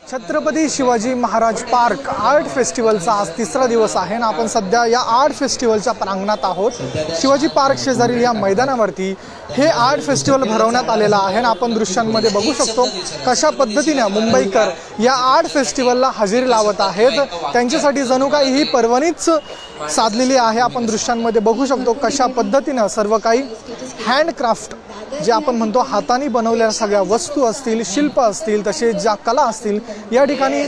Chhatrapati Shivaji Maharaj park art फेस्टिवलचा आज तिसरा दिवस आहे ना। आपण सध्या या आर्ट फेस्टिवलच्या प्रांगणात आहोत। शिवाजी पार्क शेजारी या मैदानावरती हे आर्ट फेस्टिवल भरवण्यात आलेला आहे ना। आपण दृश्यांमध्ये बघू शकतो कशा पद्धतीने मुंबईकर या आर्ट फेस्टिवलला हजेरी लावत आहेत। त्यांच्यासाठी जणू काही ही पर्वणीच साधलेली आहे। आपण दृश्यांमध्ये बघू शकतो कशा पद्धतीने सर्व काही हँडक्राफ्ट जे आपण म्हणतो हाताने बनवलेल्या सगळ्या वस्तू असतील, शिल्प असतील, तसेच ज्या कला असतील या ठिकाणी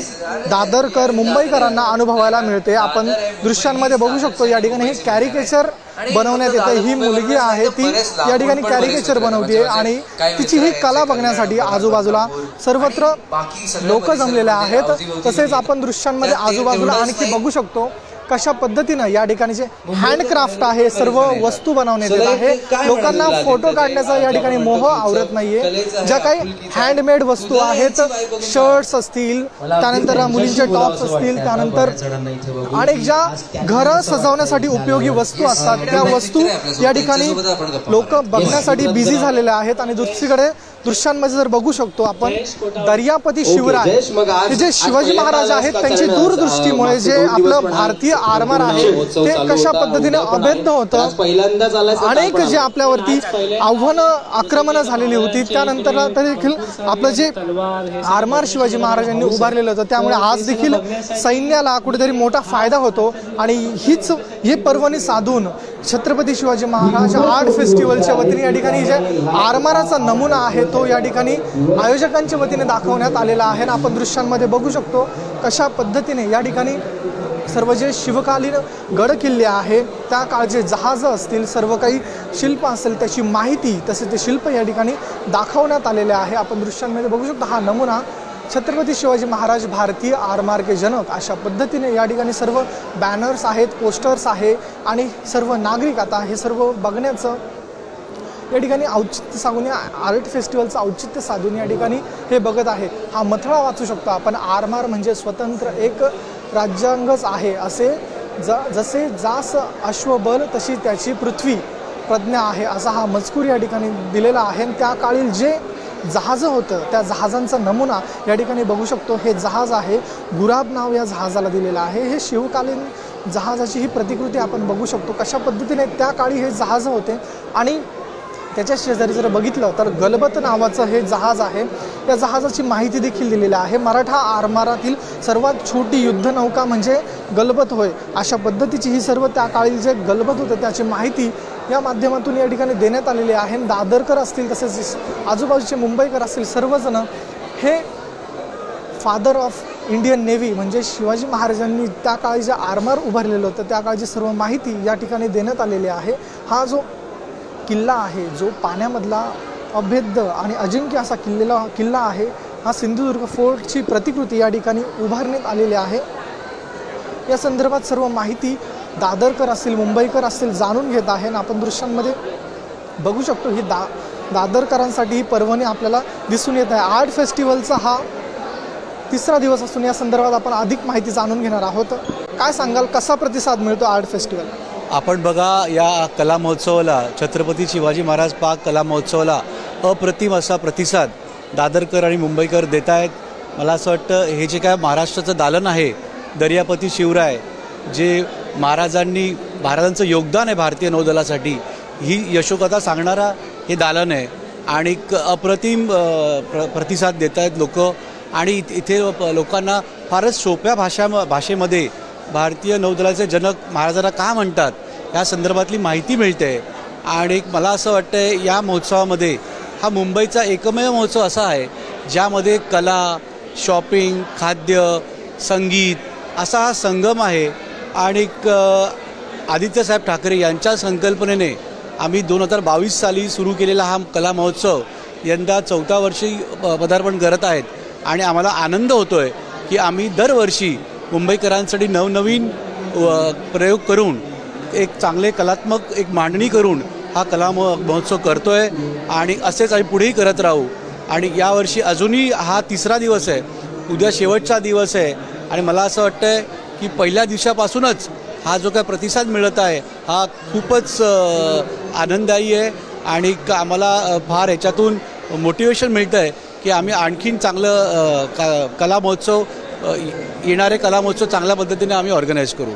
दादरकर मुंबईकरांना अनुभवायला मिळते। आपण दृश्यांमध्ये बघू शकतो या ठिकाणी हे कॅरिकेचर बनवण्यात येते। ही मुलगी आहे ती या ठिकाणी कॅरिकेचर बनवते आणि तिची ही कला बघण्यासाठी आजूबाजूला सर्वत्र लोक जमलेले आहेत। तसेच आपण दृश्यांमध्ये आजूबाजूला आणखी बघू शकतो कशा पद्धतीने या ठिकाणी जे हँडक्राफ्ट आहे सर्व वस्तू बनवण्यात येत आहे। लोकांना फोटो काढण्याचा या ठिकाणी मोह आवरत नाहीये। ज्या काही हँडमेड वस्तू आहेत, शर्ट्स असतील, त्यानंतर मुलींचे टॉप्स असतील, त्यानंतर अनेक ज्या घर सजवण्यासाठी उपयोगी वस्तू असतात त्या वस्तू या ठिकाणी लोक बघण्यासाठी बिझी झालेले आहेत। आणि दुसरीकडे दृश्यांमध्ये जर बघू शकतो आपण दर्यापती शिवराय हे जे शिवाजी महाराज आहेत त्यांची दूरदृष्टीमुळे जे आपलं भारतीय आर्मर आहे ते कशा पद्धतीने अभेद्य होतं। अनेक जे आपल्यावरती आव्हानं आक्रमण झालेली होती त्यानंतर देखील आपलं जे आर्मर शिवाजी महाराजांनी उभारलेलं होतं त्यामुळे आज देखील सैन्याला कुठेतरी मोठा फायदा होतो। आणि हीच हे पर्वणी साधून छत्रपती शिवाजी महाराज आर्ट फेस्टिवलच्या वतीने या ठिकाणी जे आर्मराचा नमुना आहे तो या ठिकाणी आयोजकांच्या वतीने दाखवण्यात आलेला आहे। आपण दृश्यांमध्ये बघू शकतो कशा पद्धतीने या ठिकाणी सर्व जे शिवकालीन गड किल्ले आहे त्या काळचे जहाज असतील, सर्व काही शिल्प असेल त्याची माहिती तसेच ते शिल्प या ठिकाणी दाखवण्यात आलेले आहे। आपण दृश्यांमध्ये बघू शकतो हा नमुना छत्रपती शिवाजी महाराज भारतीय आरमार के जनक अशा पद्धतीने या ठिकाणी सर्व बॅनर्स आहेत, पोस्टर्स आहे आणि सर्व नागरिक आता हे सर्व बघण्याचं या ठिकाणी औचित्य सांगून या आर्ट फेस्टिवलचं औचित्य साधून या ठिकाणी हे बघत आहे। हा मथळा वाचू शकतो आपण। आरमार म्हणजे स्वतंत्र एक राज्यांगच आहे असे जसे जास अश्वबल तशी त्याची पृथ्वी प्रज्ञा आहे असा हा मजकूर या ठिकाणी दिलेला आहे। त्या काळील जे जहाज होतं त्या जहाजांचा नमुना या ठिकाणी बघू शकतो। हे जहाज आहे, गुराब नाव या जहाजाला दिलेलं आहे। हे शिवकालीन जहाजाची ही प्रतिकृती आपण बघू शकतो कशा पद्धतीने त्या काळी हे जहाज होते। आणि त्याच्या शेजारी जर बघितलं तर गलबत नावाचं हे जहाज आहे, त्या जहाजाची माहिती देखील दिलेली आहे। मराठा आरमारातील सर्वात छोटी युद्धनौका म्हणजे गलबत होय अशा पद्धतीची ही सर्व त्या काळी जे गलबत होतं त्याची माहिती या माध्यमातून या ठिकाणी देण्यात आलेली आहे। दादरकर असतील तसेच आजूबाजूचे मुंबईकर असतील सर्वजण हे फादर ऑफ इंडियन नेव्ही म्हणजे शिवाजी महाराजांनी त्या काळी जे आर्मर उभारलेलं होतं त्या काळची सर्व माहिती या ठिकाणी देण्यात आलेली आहे। हा जो किल्ला आहे जो पाण्यामधला अभेद्य आणि अजिंक्य असा किल्ला आहे, हा सिंधुदुर्ग फोर्टची प्रतिकृती या ठिकाणी उभारण्यात आलेली आहे। या संदर्भात सर्व माहिती दादरकर असतील, मुंबईकर असतील जाणून घेत आहे। आपण दृश्यांमध्ये बघू शकतो ही दादरकरांसाठी ही पर्वणी आपल्याला दिसून येत आहे। आर्ट फेस्टिवलचा हा तिसरा दिवस असून या संदर्भात आपण अधिक माहिती जाणून घेणार आहोत। काय सांगाल, कसा प्रतिसाद मिळतो आर्ट फेस्टिवल? आपण बघा या कला महोत्सवाला, छत्रपती शिवाजी महाराज पार्क कला महोत्सवाला अप्रतिम असा प्रतिसाद दादरकर आणि मुंबईकर देत आहेत। मला असं वाटतं हे जे काय महाराष्ट्राचं दालन आहे दर्यापती शिवराय, जे महाराजांचं योगदान आहे भारतीय नौदलासाठी, ही यशोकथा सांगणारा हे दालन आहे आणि अप्रतिम प्रतिसाद देत आहेत लोक। आणि इथे लोकांना फारच सोप्या भाषेमध्ये भारतीय नौदलाचे जनक महाराजांना का म्हणतात या संदर्भातली माहिती मिळते। आणि मला असं वाटतं या महोत्सवामध्ये हा मुंबईचा एकमेव महोत्सव असा आहे ज्यामध्ये कला, शॉपिंग, खाद्य, संगीत असा हा संगम आहे। आणि आदित्यसाहेब ठाकरे यांच्या संकल्पनेने आम्ही 2022 साली सुरू केलेला हा कला महोत्सव यंदा 4थ्या वर्षी पदार्पण करत आहेत। आणि आम्हाला आनंद होतो आहे की आम्ही दरवर्षी मुंबईकरांसाठी नवनवीन प्रयोग करून एक चांगले कलात्मक एक मांडणी करून हा कला महोत्सव करतो आहे आणि असेच आम्ही पुढेही करत राहू। आणि यावर्षी अजूनही हा तिसरा दिवस आहे, उद्या शेवटचा दिवस आहे। आणि मला असं वाटतं आहे की पहिल्या दिवसापासूनच हा जो काय प्रतिसाद मिळत आहे हा खूपच आनंददायी आहे आणि आम्हाला फार ह्याच्यातून मोटिवेशन मिळतं आहे की आम्ही आणखीन चांगलं कला महोत्सव येणारे कला महोत्सव चांगल्या पद्धतीने आम्ही ऑर्गनाईज करू.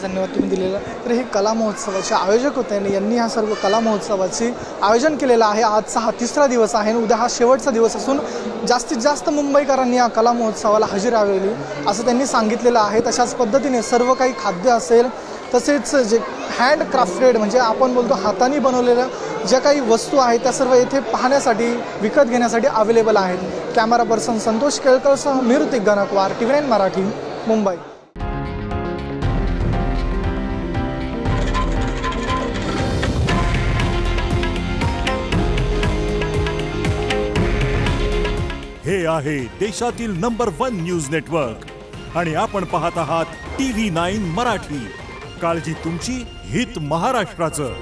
धन्यवाद तुम्ही दिलेलं. तर हे कला महोत्सवाचे आयोजक होते आणि यांनी ह्या सर्व कला महोत्सवाचे आयोजन केलेलं आहे. आजचा हा तिसरा दिवस आहे आणि उद्या हा शेवटचा दिवस असून जास्तीत जास्त मुंबईकरांनी या कला महोत्सवाला हजेरी लावली असं त्यांनी सांगितलेलं आहे. तशाच पद्धतीने सर्व काही खाद्य असेल तसेच जे हँडक्राफ्टेड म्हणजे आपण बोलतो हाताने बनवलेल्या ज्या काही वस्तू आहेत त्या सर्व येथे पाहण्यासाठी विकत घेण्यासाठी अवेलेबल आहेत. कॅमेरा पर्सन संतोष केळकरसह मी ऋतिक गणकवार, TV9 मराठी, मुंबई. हे आहे देशातील नंबर 1 न्यूज नेटवर्क आणि आपण पाहत आहात TV9 मराठी. काळजी तुमची, हित महाराष्ट्राचं.